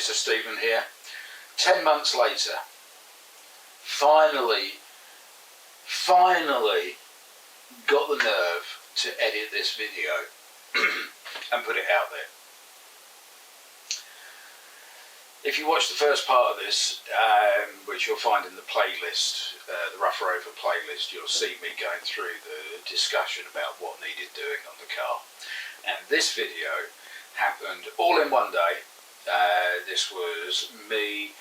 Mr. Stephen here. 10 months later, finally got the nerve to edit this video and put it out there. If you watch the first part of this, which you'll find in the playlist, the Rough Rover playlist, you'll see me going through the discussion about what needed doing on the car. And this video happened all in one day. This was me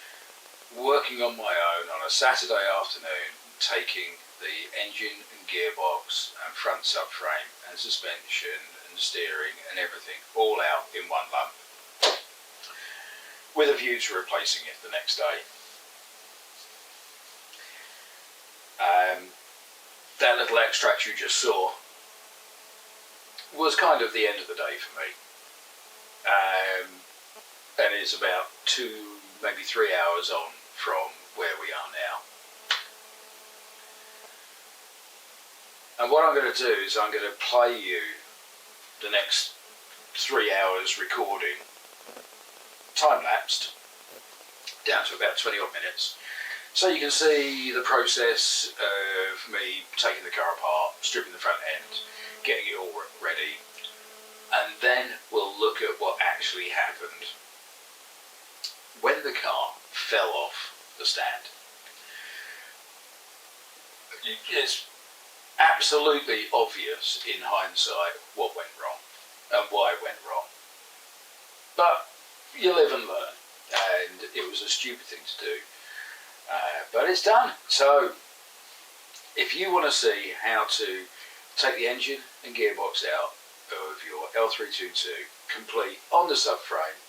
working on my own on a Saturday afternoon, taking the engine and gearbox and front subframe and suspension and steering and everything all out in one lump, with a view to replacing it the next day. That little extract you just saw was kind of the end of the day for me. And it's about 2, maybe 3 hours on from where we are now. And what I'm going to do is I'm going to play you the next 3 hours recording, time-lapsed, down to about 20 odd minutes, so you can see the process of me taking the car apart, stripping the front end, getting it all ready, and then we'll look at what actually happened when the car fell off the stand. It's absolutely obvious in hindsight what went wrong and why it went wrong, but you live and learn, and it was a stupid thing to do, but it's done. So if you want to see how to take the engine and gearbox out of your L322 complete on the subframe,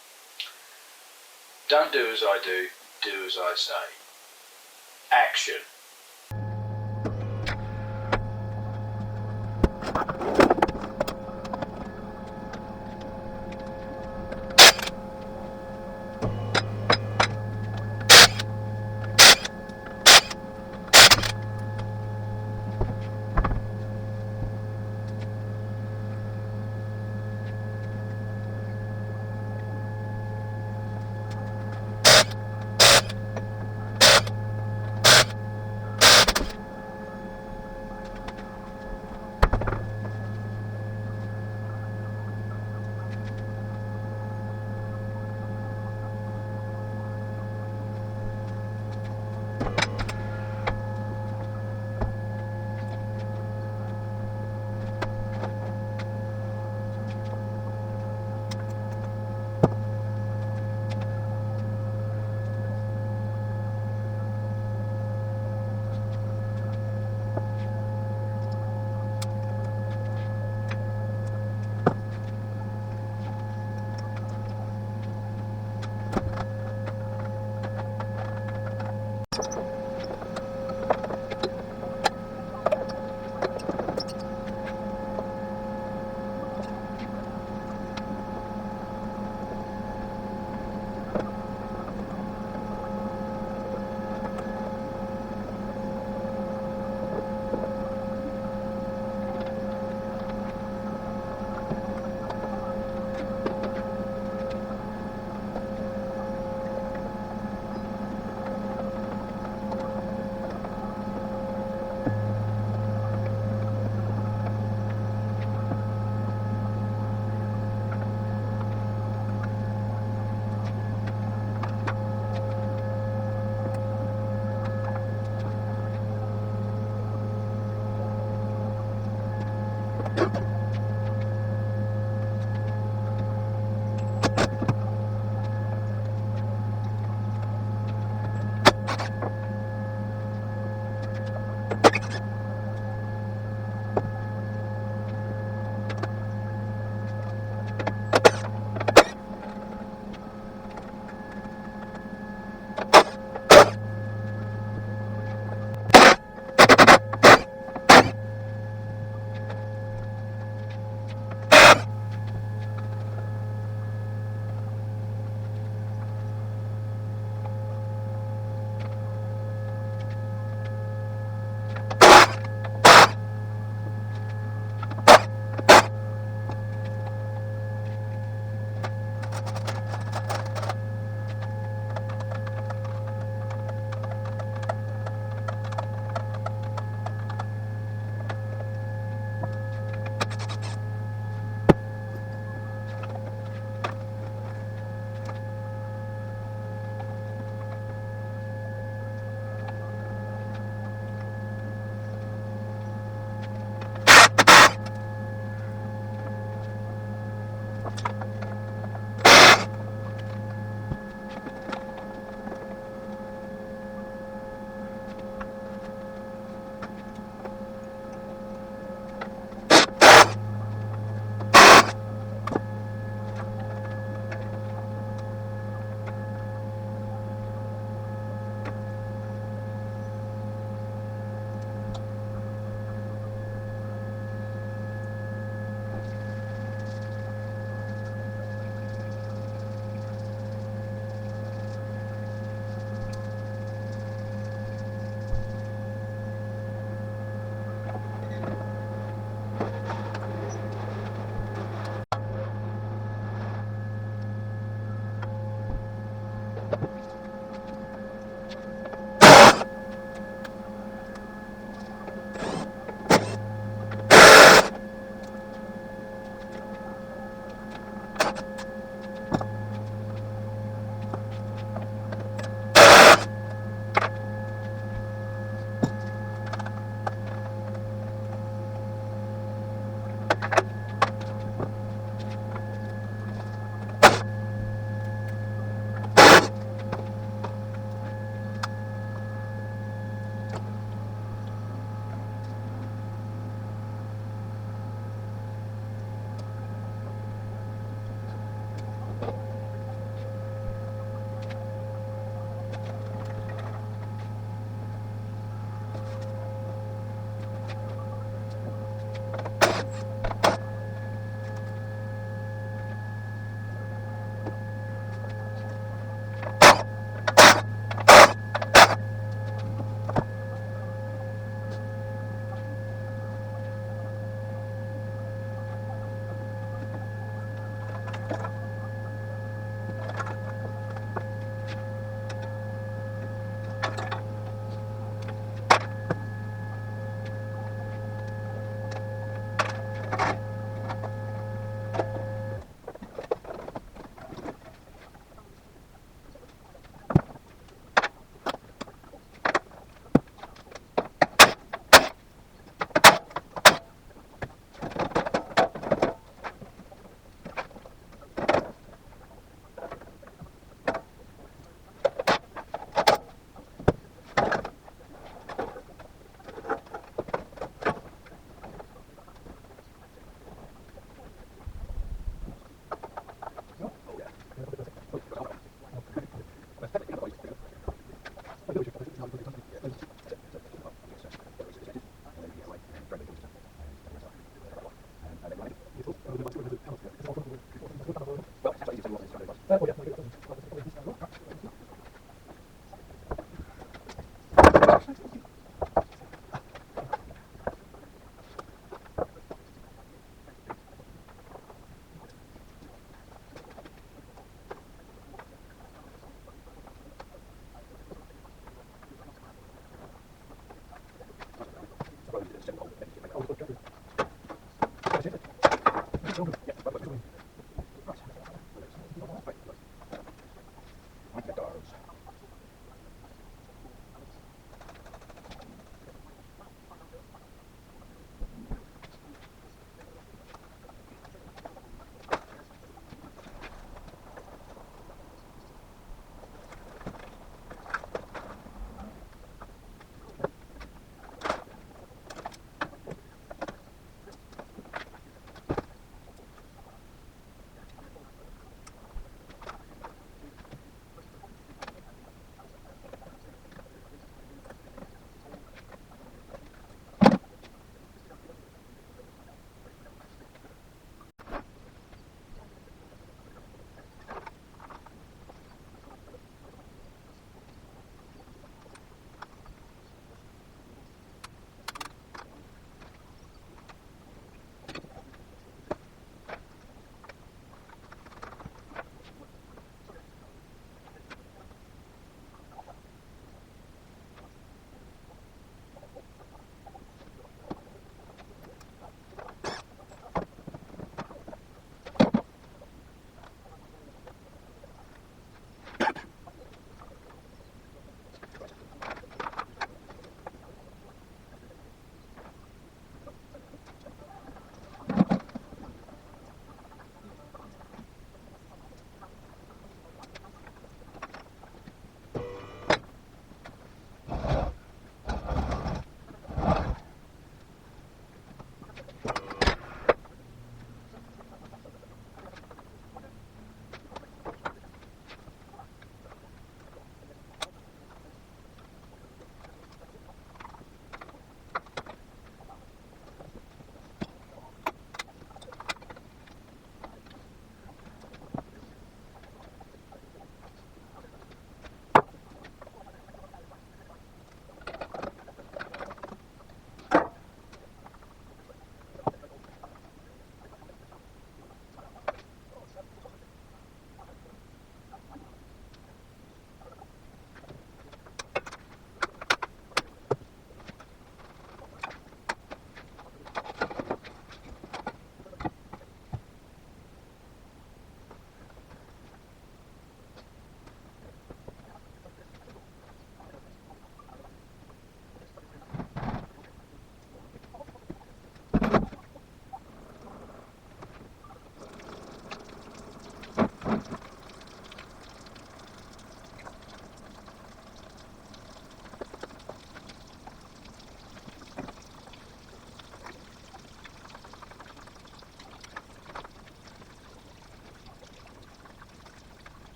don't do as I do, do as I say. Action.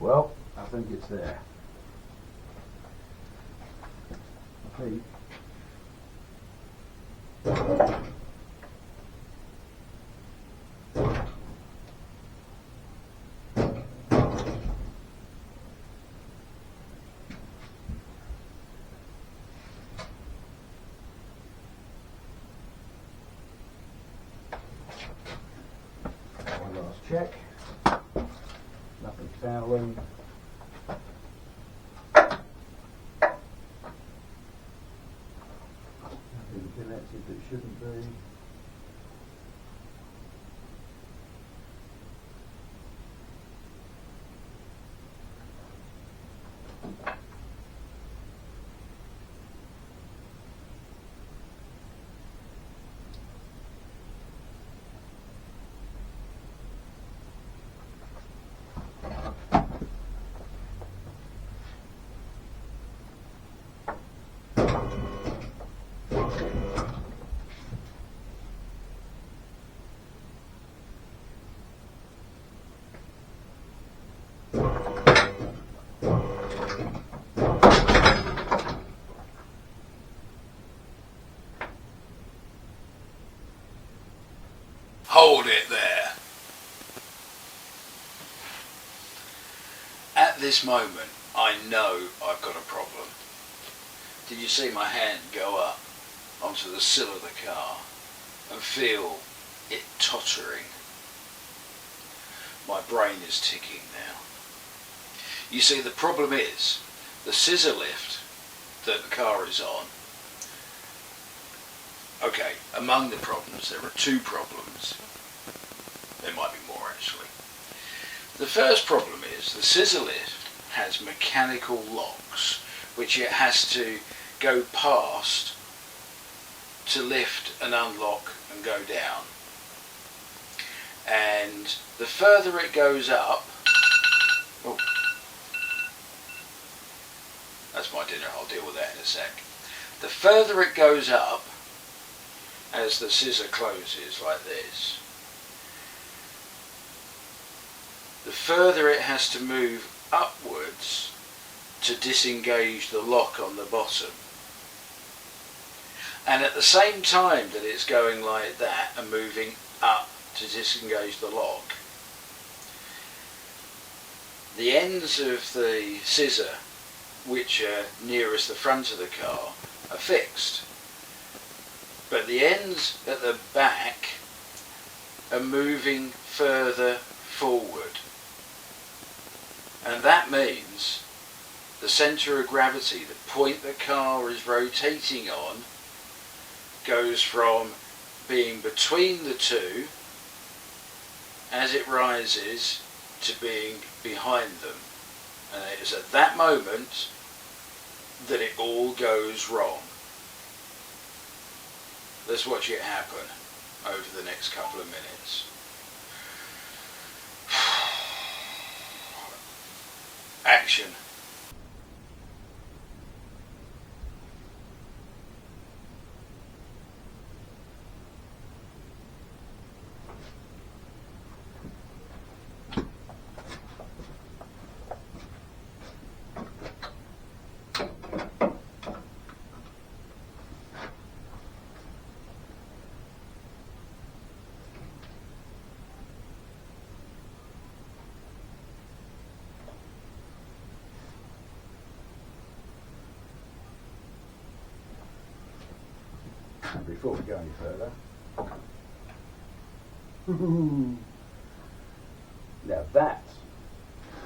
Well, I think it's there. I think. One last check. Nothing fouling. Nothing connected that shouldn't be. Hold it there. At this moment, I know I've got a problem. Did you see my hand go up onto the sill of the car and feel it tottering? My brain is ticking now. You see, the problem is the scissor lift that the car is on. Okay, among the problems, there are two problems. There might be more actually. The first problem is the scissor lift has mechanical locks which it has to go past to lift and unlock and go down. And the further it goes up, oh, that's my dinner, I'll deal with that in a sec. The further it goes up, as the scissor closes like this, the further it has to move upwards to disengage the lock on the bottom. And at the same time that it's going like that and moving up to disengage the lock, the ends of the scissor, which are nearest the front of the car, are fixed. But the ends at the back are moving further forward. And that means the centre of gravity, the point the car is rotating on, goes from being between the two as it rises to being behind them. And it is at that moment that it all goes wrong. Let's watch it happen over the next couple of minutes. Action. Before we go any further, now that's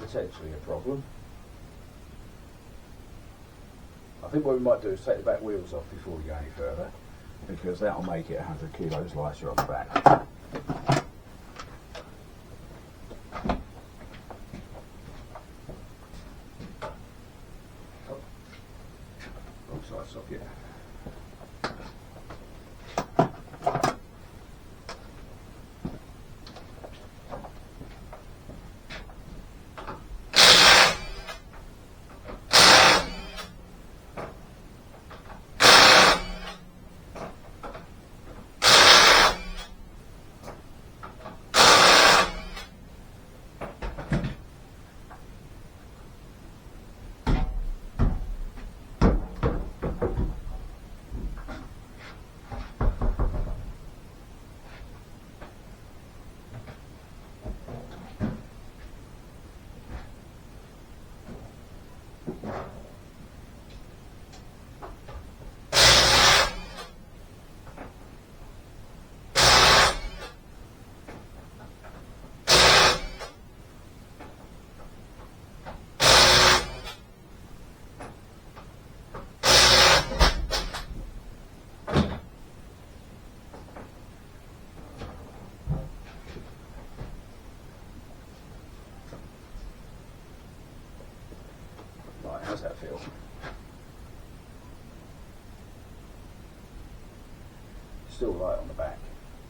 potentially a problem. I think what we might do is take the back wheels off before we go any further, because that'll make it 100 kilos lighter on the back. Wrong side socket. How's that feel? Still light on the back,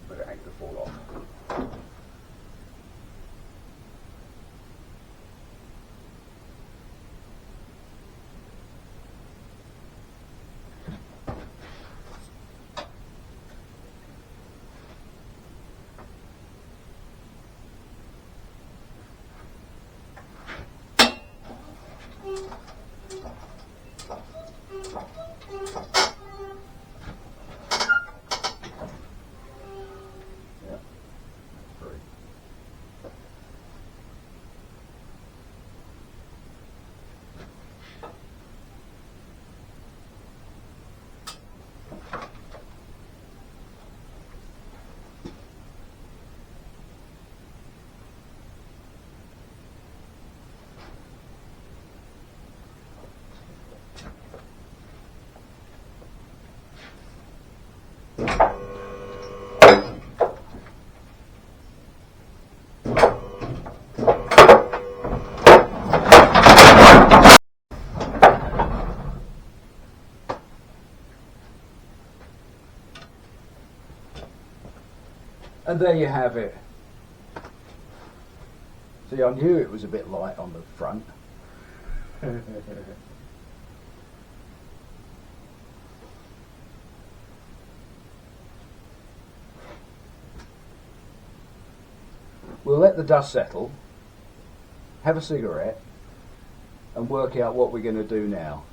but it ain't going to fall off. And there you have it. See, I knew it was a bit light on the front. We'll let the dust settle, have a cigarette, and work out what we're going to do now.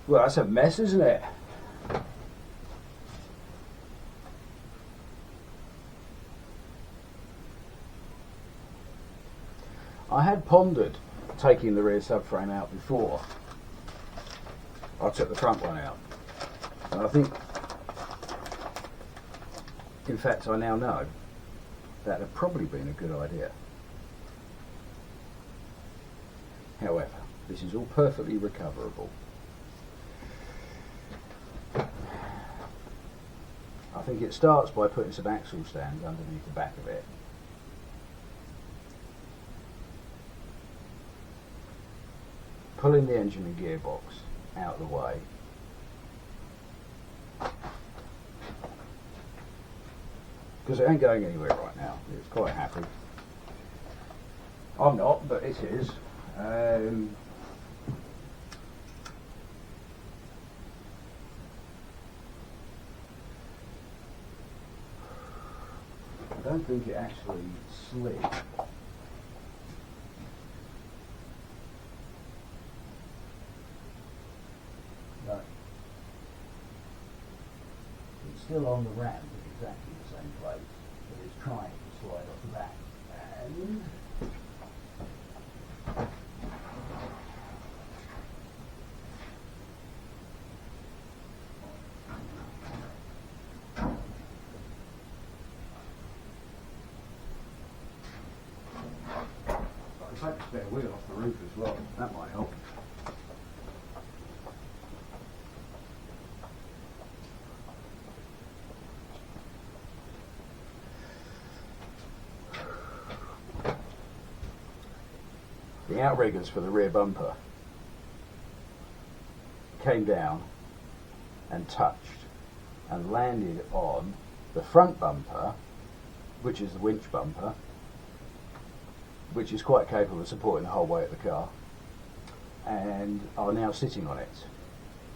Well, that's a mess, isn't it? I had pondered taking the rear subframe out before I took the front one out. And I think, in fact, I now know that had probably been a good idea. However, this is all perfectly recoverable. I think it starts by putting some axle stands underneath the back of it. Pulling the engine and gearbox out of the way. Because it ain't going anywhere right now. It's quite happy. I'm not, but it is. I don't think it actually slid. No. It's still on the ramp in exactly the same place, but it's trying to slide off the back. And take the spare wheel off the roof as well, that might help. The outriggers for the rear bumper came down and touched and landed on the front bumper, which is the winch bumper, which is quite capable of supporting the whole weight of the car, and are now sitting on it.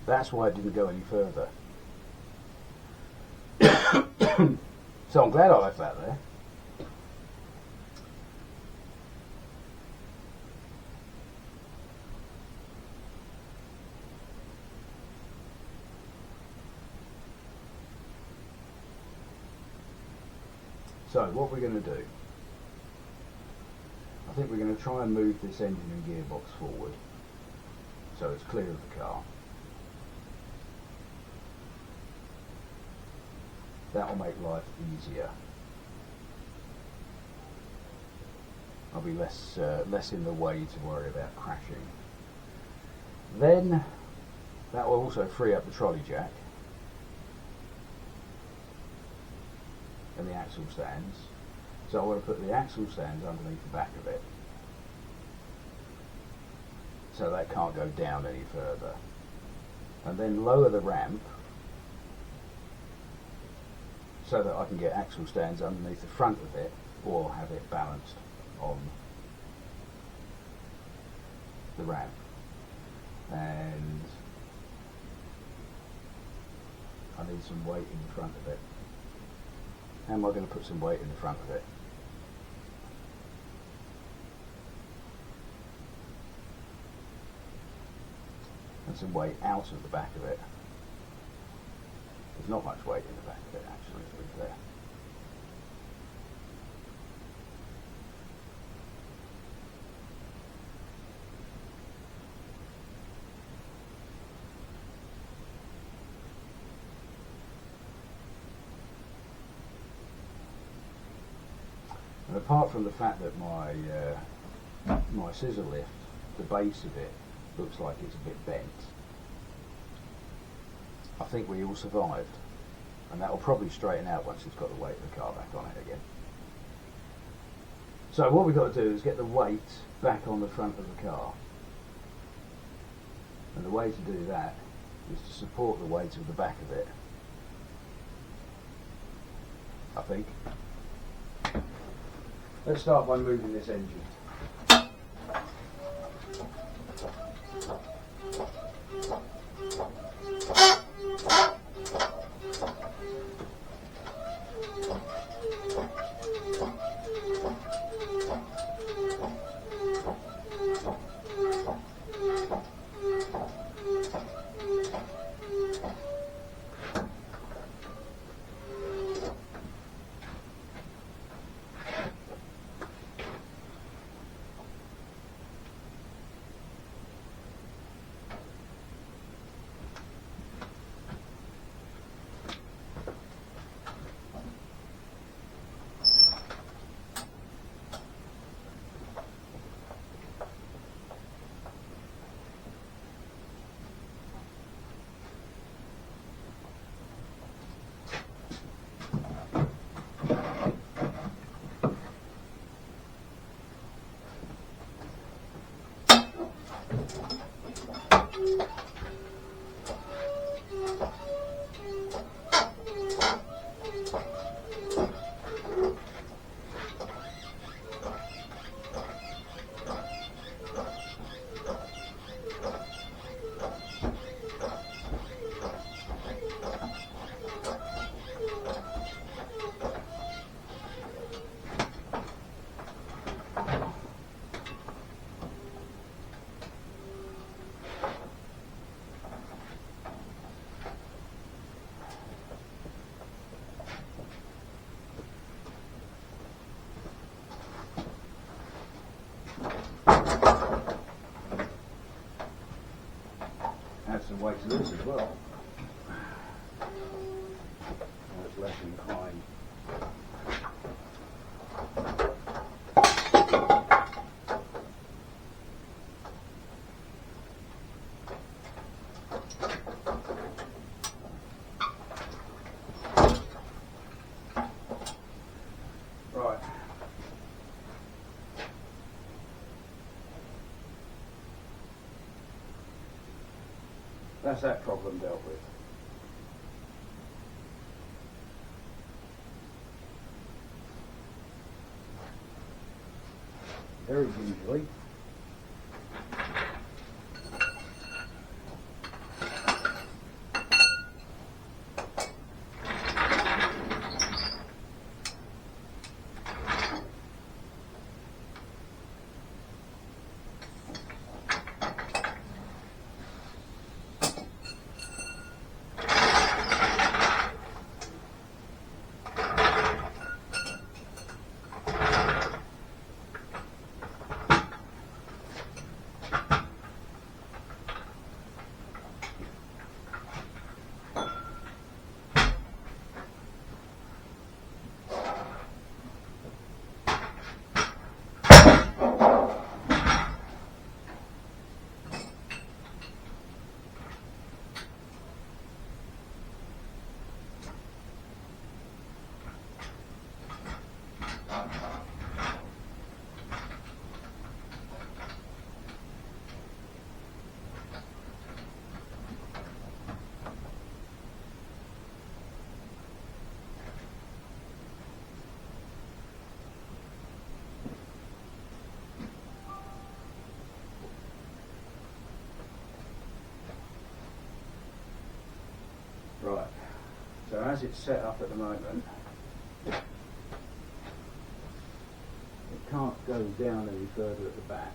That's why it didn't go any further. So I'm glad I left that there. So what we're going to do, I think we're going to try and move this engine and gearbox forward so it's clear of the car. That will make life easier. I'll be less in the way to worry about crashing. Then that will also free up the trolley jack and the axle stands. So I want to put the axle stands underneath the back of it so that can't go down any further, and then lower the ramp so that I can get axle stands underneath the front of it or have it balanced on the ramp, and I need some weight in the front of it. How am I going to put some weight in the front of it? And some weight out of the back of it. There's not much weight in the back of it actually, to be fair. And apart from the fact that my scissor lift, the base of it, looks like it's a bit bent, I think we all survived, and that will probably straighten out once it's got the weight of the car back on it again. So what we've got to do is get the weight back on the front of the car, and the way to do that is to support the weight of the back of it, I think. Let's start by moving this engine. Add some weight to this as well. It's less inclined. Right. That's that problem dealt with. Very gingerly. Right, so as it's set up at the moment, it can't go down any further at the back.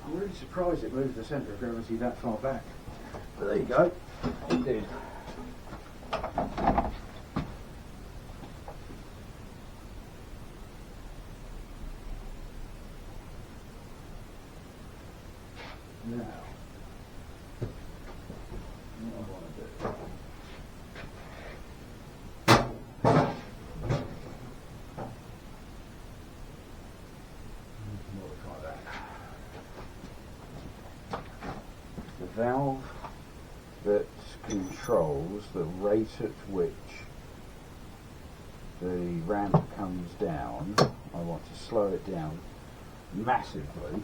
I'm really surprised it moves the centre of gravity that far back. But there you go, it did. Now, what I want to do. Modify that. The valve that controls the rate at which the ramp comes down, I want to slow it down massively.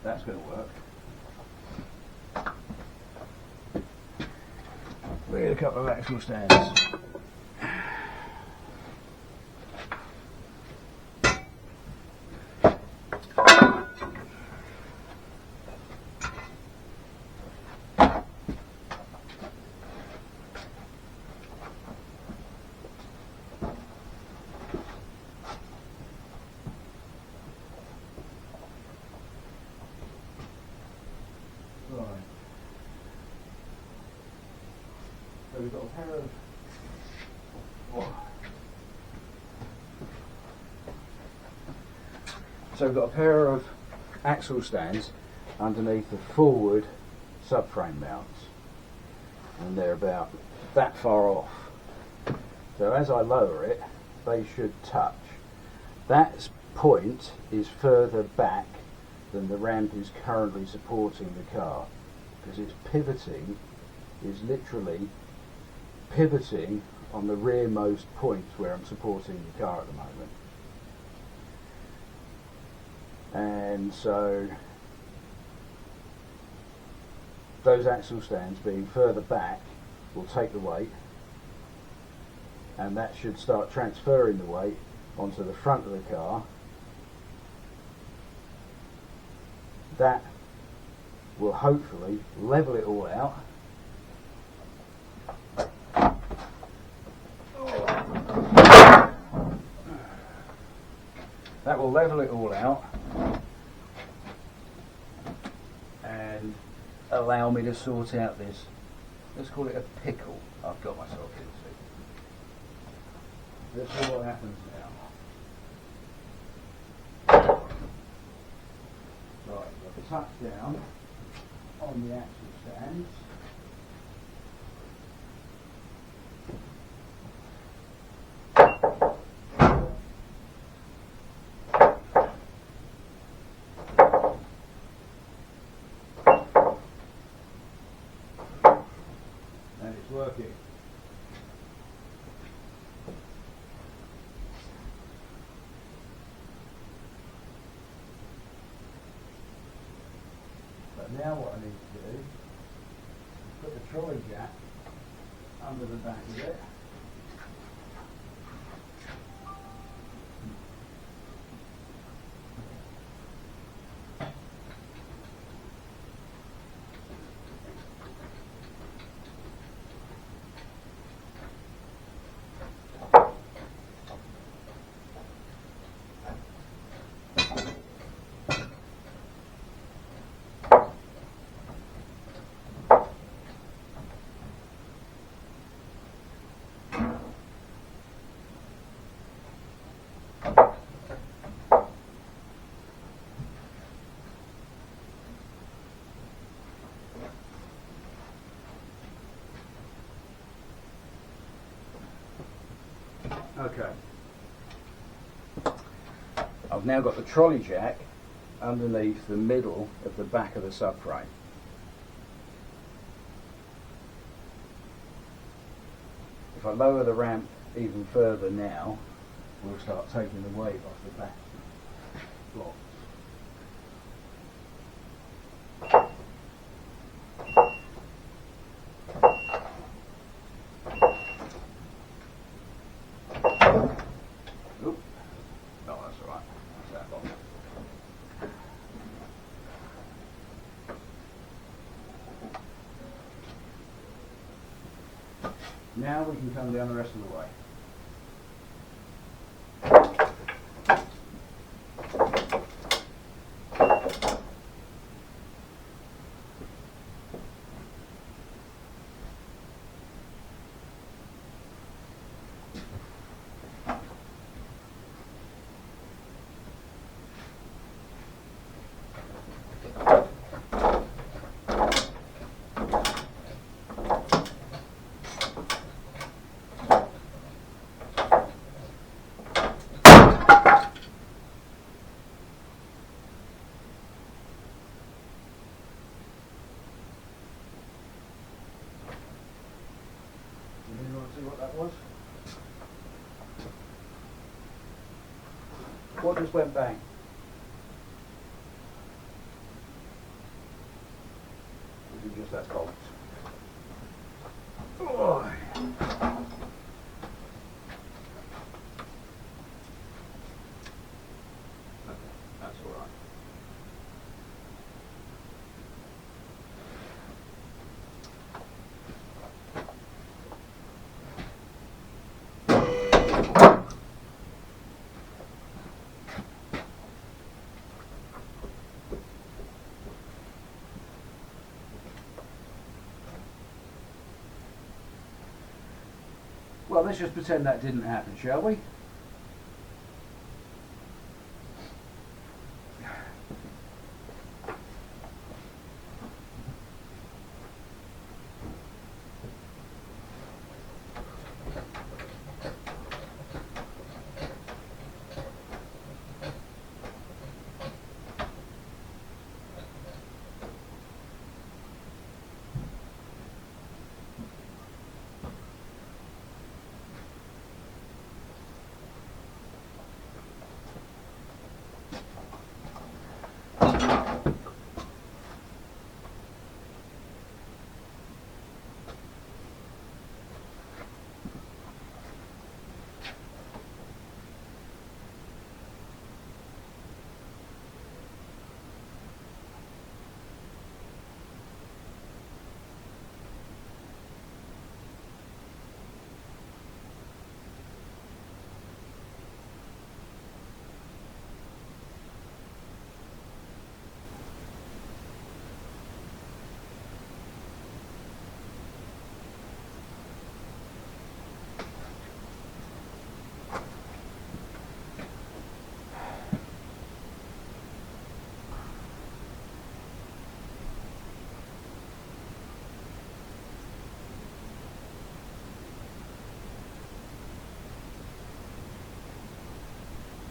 That's going to work. We get a couple of axle stands. So we've got a pair of axle stands underneath the forward subframe mounts, and they're about that far off. So as I lower it, they should touch. That point is further back than the ramp is currently supporting the car, because it's pivoting, is literally pivoting on the rearmost point where I'm supporting the car at the moment. And so those axle stands being further back will take the weight, and that should start transferring the weight onto the front of the car. That will hopefully level it all out. That will level it all out and allow me to sort out this, let's call it a pickle I've got myself into. Let's see what happens now. Right, I've touched down on the axle stands. And it's working. But now what I need to do is put the trolley jack under the back of it. Okay. I've now got the trolley jack underneath the middle of the back of the subframe. If I lower the ramp even further now, we'll start taking the weight off the back blocks. Oop. No, that's all right. That's that long. Now we can come down the rest of the way. You want to see what that was? What just went bang? Was it just that bolt? Oh. Okay, that's all right. Well, let's just pretend that didn't happen, shall we?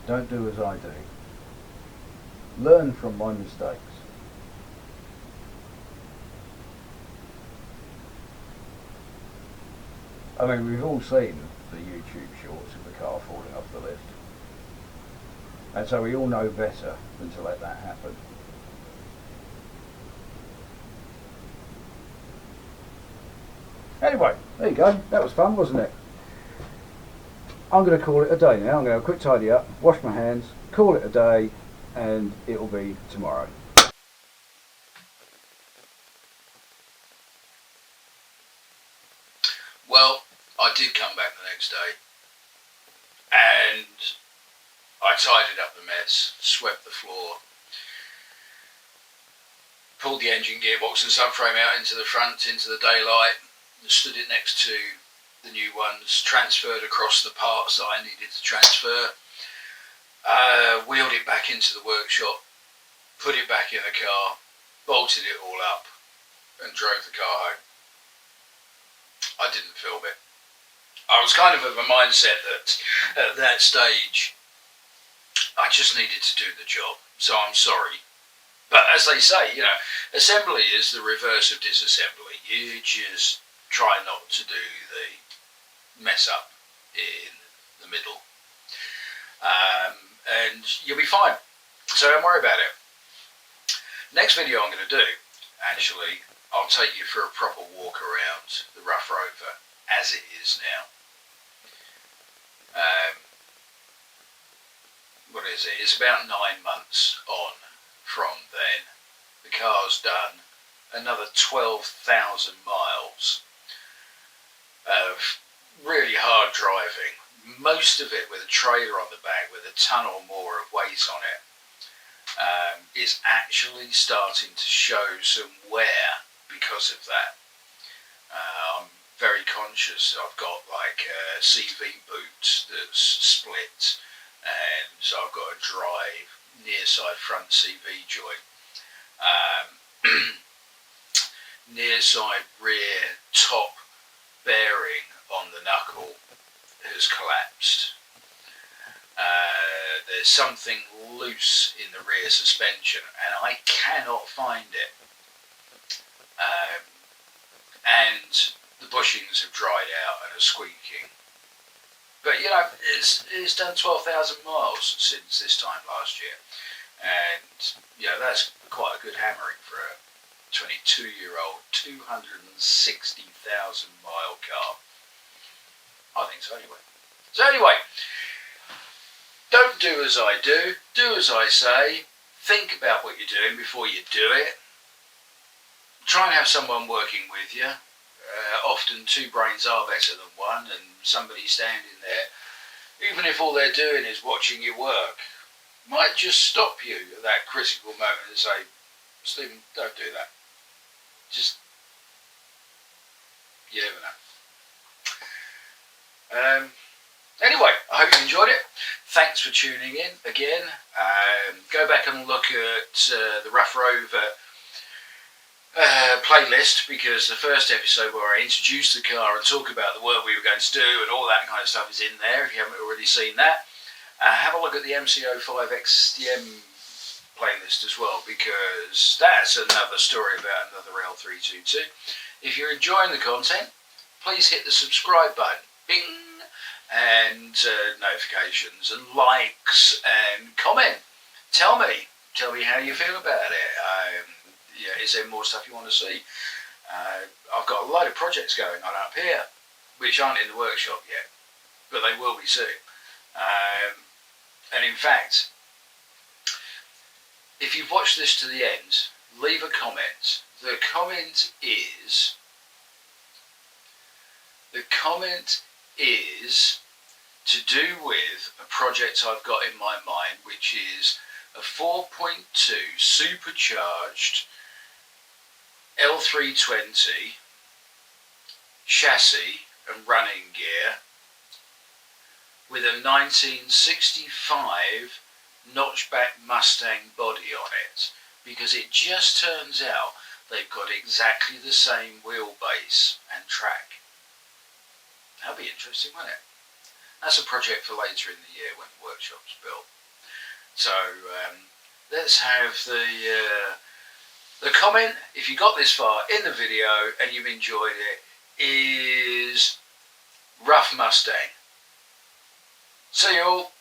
Don't do as I do. Learn from my mistakes. I mean, we've all seen the YouTube shorts of the car falling off the lift. And so we all know better than to let that happen. Anyway, there you go. That was fun, wasn't it? I'm going to call it a day now. I'm going to have a quick tidy up, wash my hands, call it a day, and it'll be tomorrow. Well, I did come back the next day and I tidied up the mess, swept the floor, pulled the engine, gearbox and subframe out into the front, into the daylight, stood it next to the new ones, transferred across the parts that I needed to transfer, wheeled it back into the workshop, put it back in the car, bolted it all up and drove the car home. I didn't film it. I was kind of a mindset that at that stage I just needed to do the job. So I'm sorry. But as they say, assembly is the reverse of disassembly. You just try not to do the mess up in the middle. And you'll be fine. So don't worry about it. Next video I'm going to do, actually, I'll take you for a proper walk around the Rough Rover as it is now. What is it? It's about 9 months on from then. The car's done another 12,000 miles of really hard driving, most of it with a trailer on the back with a ton or more of weight on it. It's actually starting to show some wear because of that. I'm very conscious. I've got like a CV boot that's split, and so I've got a dry near side front CV joint. Near side rear top bearing on the knuckle has collapsed. There's something loose in the rear suspension and I cannot find it. And the bushings have dried out and are squeaking. But it's done 12,000 miles since this time last year. And that's quite a good hammering for a 22-year-old, 260,000 mile car. I think so anyway. So anyway, don't do as I do as I say. Think about what you're doing before you do it. Try and have someone working with you. Often two brains are better than one, and somebody standing there, even if all they're doing is watching you work, might just stop you at that critical moment and say, Stephen, don't do that. Just, you never know. Anyway, I hope you enjoyed it. Thanks for tuning in again. Go back and look at the Rough Rover playlist, because the first episode where I introduced the car and talk about the work we were going to do and all that kind of stuff is in there, if you haven't already seen that. Have a look at the MC05XDM playlist as well, because that's another story about another L322. If you're enjoying the content, please hit the subscribe button, bing, and notifications and likes and comment. Tell me how you feel about it. Is there more stuff you want to see? I've got a load of projects going on up here which aren't in the workshop yet, but they will be soon. And in fact, if you've watched this to the end, leave a comment. The comment is to do with a project I've got in my mind, which is a 4.2 supercharged L320 chassis and running gear with a 1965 notchback Mustang body on it, because it just turns out they've got exactly the same wheelbase and track. That'll be interesting, won't it? That's a project for later in the year when the workshop's built. So let's have the comment, if you got this far in the video and you've enjoyed it, is Rough Mustang. See you all.